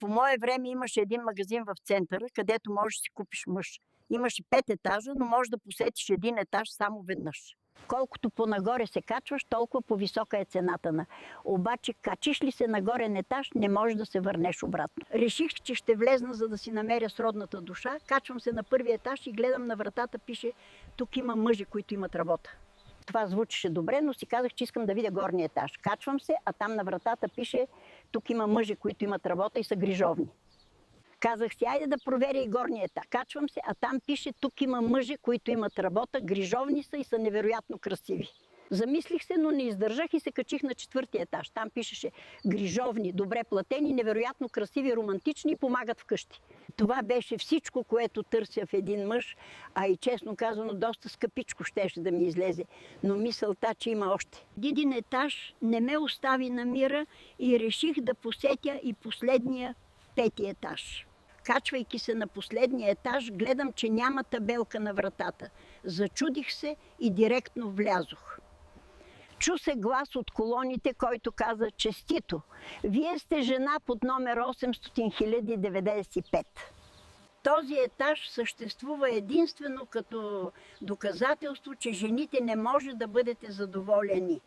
По мое време имаше един магазин в центъра, където можеш да си купиш мъж. Имаше 5 етажа, но можеш да посетиш един етаж само веднъж. Колкото по-нагоре се качваш, толкова по-висока е цената на. Обаче, качиш ли се нагоре на етаж, не можеш да се върнеш обратно. Реших, че ще влезна, за да си намеря сродната душа. Качвам се на първия етаж и гледам на вратата, пише: тук има мъжи, които имат работа. Това звучеше добре, но си казах, че искам да видя горния етаж. Качвам се, а там на вратата пише: тук има мъжи, които имат работа и са грижовни. Казах си, айде да проверя и горния етаж. Качвам се, а там пише: тук има мъжи, които имат работа, грижовни са и са невероятно красиви. Замислих се, но не издържах и се качих на 4-ти етаж. Там пишеше: грижовни, добре платени, невероятно красиви, романтични и помагат вкъщи. Това беше всичко, което търся в един мъж, а и честно казано, доста скъпичко щеше да ми излезе. Но мисълта, че има още. Един етаж не ме остави на мира и реших да посетя и последния 5-ти етаж. Качвайки се на последния етаж, гледам, че няма табелка на вратата. Зачудих се и директно влязох. Чу се глас от колоните, който каза: честито! Вие сте жена под номер 800 095. Този етаж съществува единствено като доказателство, че жените не може да бъдете задоволени.